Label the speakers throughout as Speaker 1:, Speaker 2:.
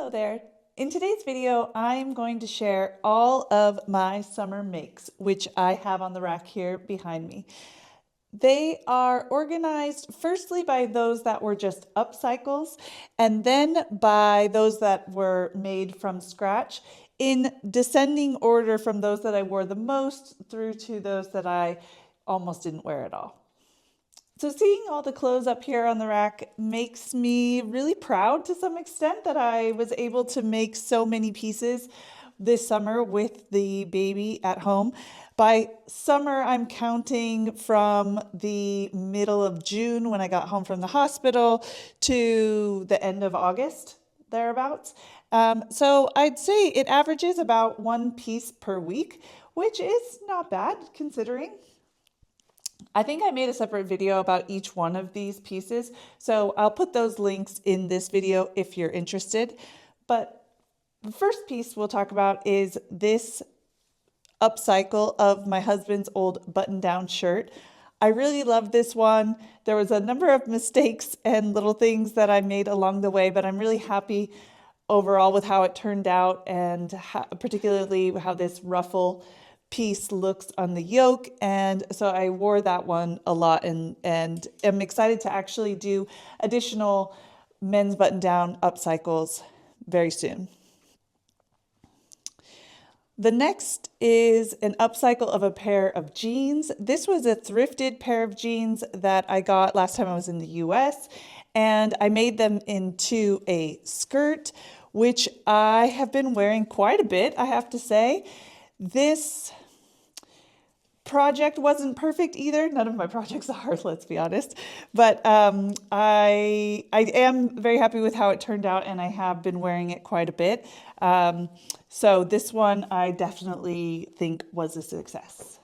Speaker 1: Hello there. In today's video, I'm going to share all of my summer makes, which I have on the rack here behind me. They are organized firstly by those that were just upcycles, and then by those that were made from scratch in descending order from those that I wore the most through to those that I almost didn't wear at all. So seeing all the clothes up here on the rack makes me really proud to some extent that I was able to make so many pieces this summer with the baby at home. By summer, I'm counting from the middle of June when I got home from the hospital to the end of August, thereabouts. So I'd say it averages about one piece per week, which is not bad considering. I think I made a separate video about each one of these pieces, so I'll put those links in this video if you're interested. But the first piece we'll talk about is this upcycle of my husband's old button-down shirt. I really love this one. There was a number of mistakes and little things that I made along the way, but I'm really happy overall with how it turned out, and particularly how this ruffle piece looks on the yoke. And so I wore that one a lot, and am excited to actually do additional men's button-down upcycles very soon. The next is an upcycle of a pair of jeans. This was a thrifted pair of jeans that I got last time I was in the US, and I made them into a skirt, which I have been wearing quite a bit, I have to say. This project wasn't perfect either. None of my projects are, let's be honest. But I am very happy with how it turned out, and I have been wearing it quite a bit. So this one I definitely think was a success.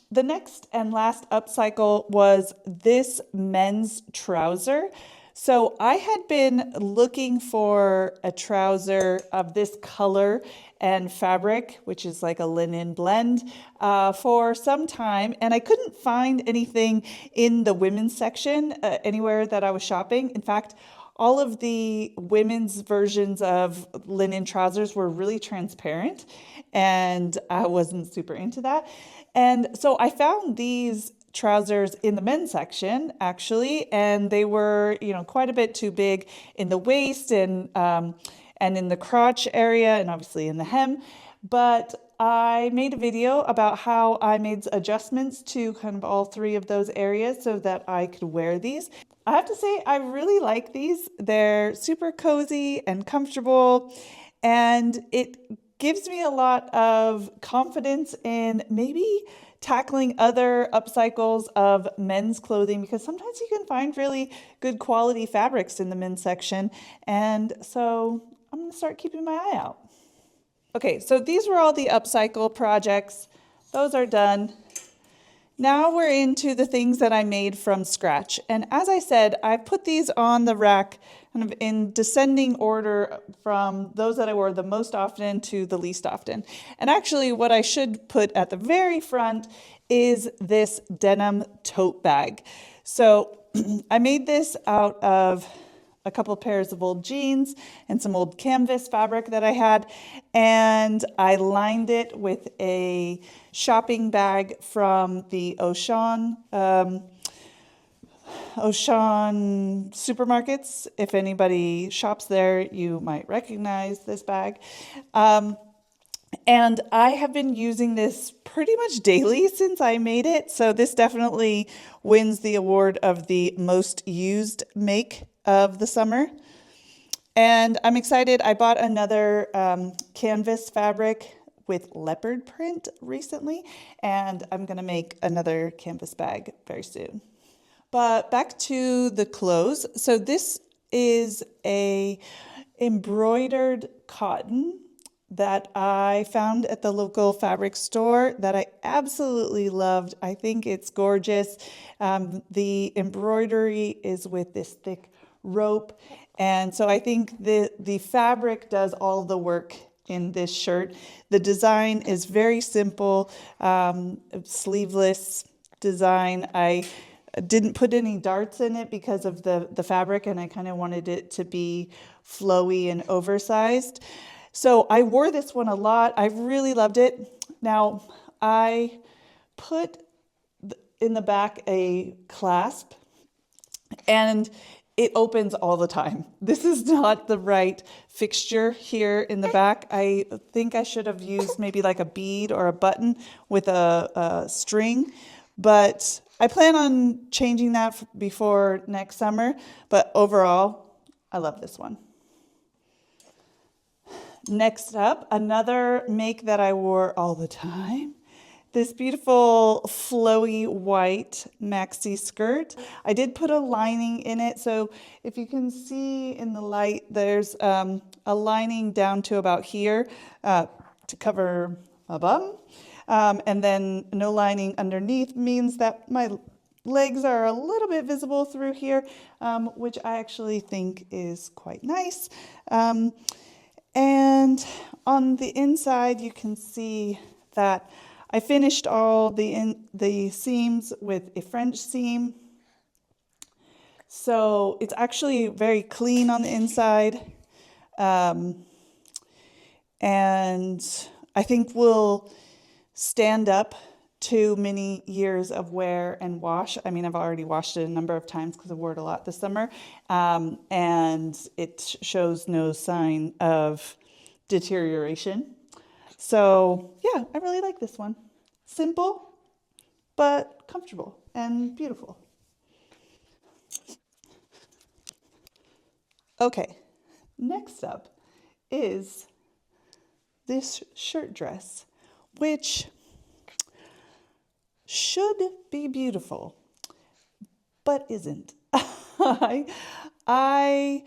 Speaker 1: The next and last upcycle was this men's trouser. So I had been looking for a trouser of this color and fabric, which is like a linen blend, for some time, and I couldn't find anything in the women's section anywhere that I was shopping. In fact, all of the women's versions of linen trousers were really transparent, and I wasn't super into that. And so I found these trousers in the men's section actually, and they were, quite a bit too big in the waist and in the crotch area, and obviously in the hem. But I made a video about how I made adjustments to kind of all three of those areas so that I could wear these. I have to say, I really like these. They're super cozy and comfortable, and it gives me a lot of confidence in maybe tackling other upcycles of men's clothing, because sometimes you can find really good quality fabrics in the men's section. And so I'm going to start keeping my eye out. Okay, so these were all the upcycle projects. Those are done. Now we're into the things that I made from scratch. And as I said, I put these on the rack kind of in descending order from those that I wore the most often to the least often. And actually what I should put at the very front is this denim tote bag. So I made this out of a couple pairs of old jeans and some old canvas fabric that I had, and I lined it with a shopping bag from the Auchan supermarkets. If anybody shops there, you might recognize this bag. And I have been using this pretty much daily since I made it, so this definitely wins the award of the most used make of the summer. And I'm excited. I bought another canvas fabric with leopard print recently, and I'm going to make another canvas bag very soon. But back to the clothes. So this is a embroidered cotton that I found at the local fabric store that I absolutely loved. I think it's gorgeous. The embroidery is with this thick rope, and so I think the fabric does all the work in this shirt. The design is very simple, sleeveless design. I didn't put any darts in it because of the fabric, and I kind of wanted it to be flowy and oversized. So I wore this one a lot. I really loved it. Now, I put in the back a clasp, and it opens all the time. This is not the right fixture here in the back. I think I should have used maybe like a bead or a button with a string, but I plan on changing that before next summer. But overall, I love this one. Next up, another make that I wore all the time. This beautiful flowy white maxi skirt. I did put a lining in it, so if you can see in the light, there's a lining down to about here to cover my bum. And then no lining underneath means that my legs are a little bit visible through here, which I actually think is quite nice. And on the inside, you can see that I finished all the seams with a French seam. So it's actually very clean on the inside. And I think will stand up to many years of wear and wash. I mean, I've already washed it a number of times because I wore it a lot this summer. And it shows no sign of deterioration. So yeah, I really like this one. Simple, but comfortable and beautiful. Okay, next up is this shirt dress, which should be beautiful, but isn't. I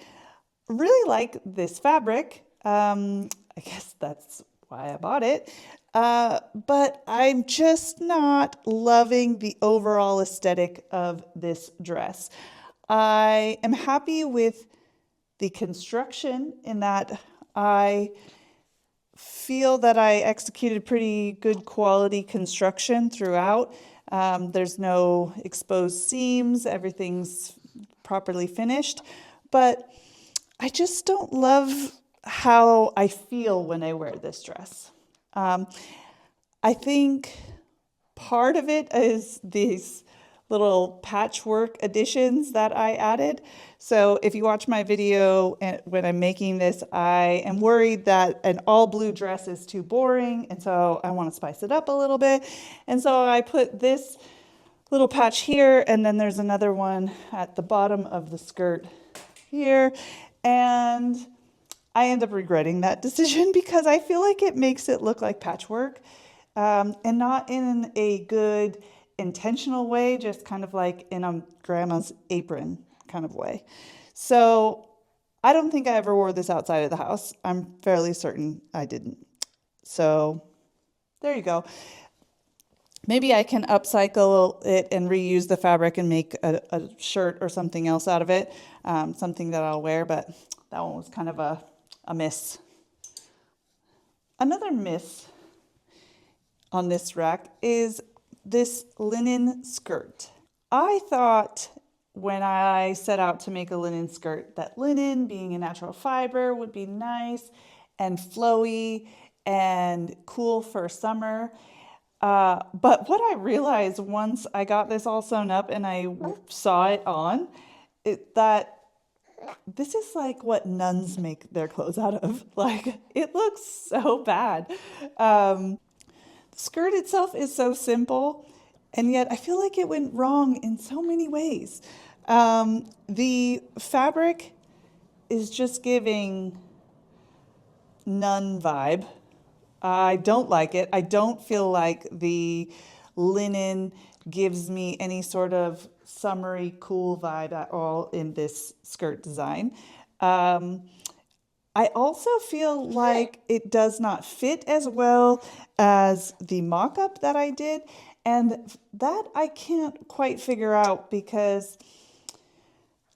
Speaker 1: really like this fabric. I guess that's why I bought it. But I'm just not loving the overall aesthetic of this dress. I am happy with the construction in that I feel that I executed pretty good quality construction throughout. There's no exposed seams, everything's properly finished, but I just don't love how I feel when I wear this dress. I think part of it is these little patchwork additions that I added. So if you watch my video when I'm making this, I am worried that an all blue dress is too boring, and so I want to spice it up a little bit. And so I put this little patch here, and then there's another one at the bottom of the skirt here. And I end up regretting that decision because I feel like it makes it look like patchwork, and not in a good intentional way, just kind of like in a grandma's apron kind of way. So I don't think I ever wore this outside of the house. I'm fairly certain I didn't. So there you go. Maybe I can upcycle it and reuse the fabric and make a shirt or something else out of it, something that I'll wear, but that one was kind of a miss. Another miss on this rack is this linen skirt. I thought when I set out to make a linen skirt that linen, being a natural fiber, would be nice and flowy and cool for summer. But what I realized once I got this all sewn up and I saw it on, that this is like what nuns make their clothes out of. Like, it looks so bad. The skirt itself is so simple, and yet I feel like it went wrong in so many ways. The fabric is just giving nun vibe. I don't like it. I don't feel like the linen gives me any sort of summery, cool vibe at all in this skirt design. I also feel like it does not fit as well as the mock-up that I did, and that I can't quite figure out because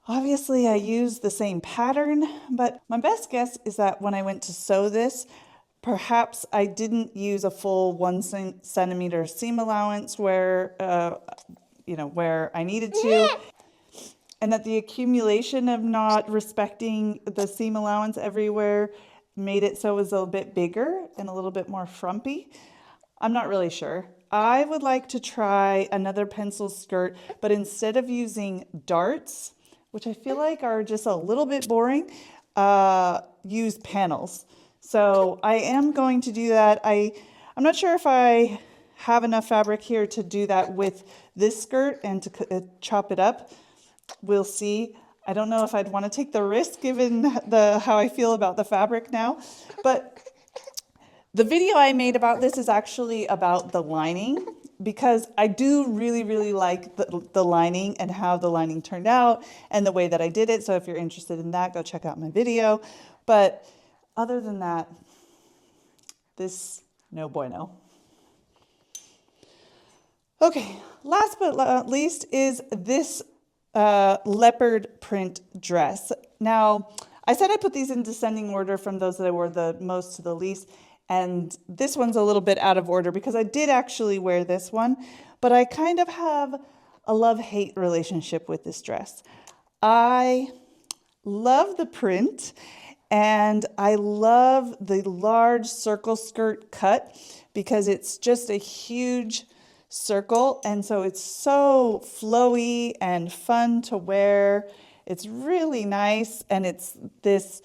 Speaker 1: obviously I used the same pattern, but my best guess is that when I went to sew this, perhaps I didn't use a full 1 centimeter seam allowance where where I needed to, and that the accumulation of not respecting the seam allowance everywhere made it so it was a bit bigger and a little bit more frumpy. I'm not really sure. I would like to try another pencil skirt, but instead of using darts, which I feel like are just a little bit boring, use panels. So I am going to do that. I'm not sure if I have enough fabric here to do that with this skirt and to chop it up. We'll see. I don't know if I'd want to take the risk given how I feel about the fabric now, but the video I made about this is actually about the lining, because I do really, really like the lining and how the lining turned out and the way that I did it. So if you're interested in that, go check out my video. But other than that, this, no bueno. Okay, last but not least is this leopard print dress. Now, I said I put these in descending order from those that I wore the most to the least, and this one's a little bit out of order because I did actually wear this one, but I kind of have a love-hate relationship with this dress. I love the print, and I love the large circle skirt cut because it's just a huge circle, and so it's so flowy and fun to wear. It's really nice, and it's this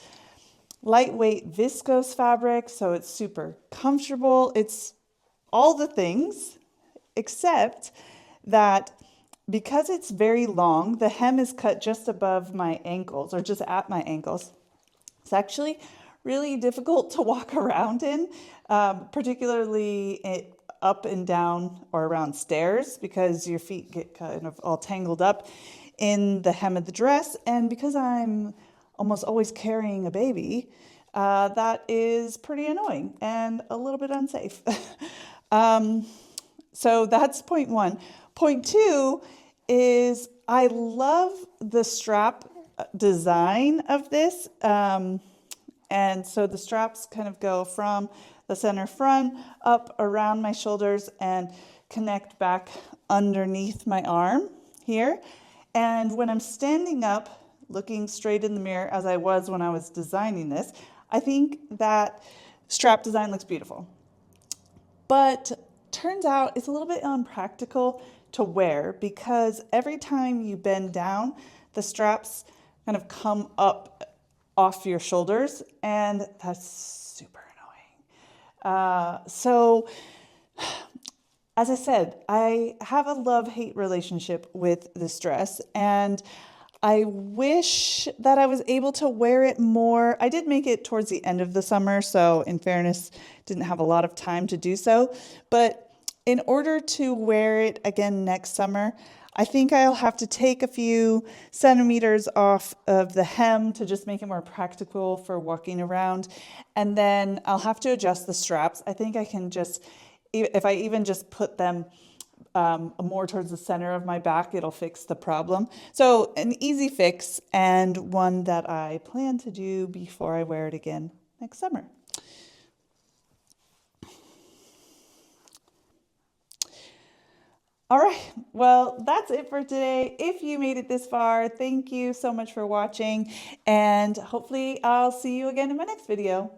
Speaker 1: lightweight viscose fabric, so it's super comfortable. It's all the things, except that because it's very long, the hem is cut just above my ankles, or just at my ankles. It's actually really difficult to walk around in, particularly up and down or around stairs, because your feet get kind of all tangled up in the hem of the dress. And because I'm almost always carrying a baby, that is pretty annoying and a little bit unsafe. So that's point one. Point two is I love the strap design of this. And so the straps kind of go from the center front up around my shoulders and connect back underneath my arm here. And when I'm standing up, looking straight in the mirror as I was when I was designing this, I think that strap design looks beautiful. But turns out it's a little bit unpractical to wear because every time you bend down, the straps kind of come up off your shoulders, and that's super annoying. So as I said, I have a love-hate relationship with this dress, and I wish that I was able to wear it more. I did make it towards the end of the summer, so in fairness, didn't have a lot of time to do so. But in order to wear it again next summer, I think I'll have to take a few centimeters off of the hem to just make it more practical for walking around. And then I'll have to adjust the straps. I think I can just, if I even just put them more towards the center of my back, it'll fix the problem. So an easy fix, and one that I plan to do before I wear it again next summer. All right, well, that's it for today. If you made it this far, thank you so much for watching, and hopefully I'll see you again in my next video.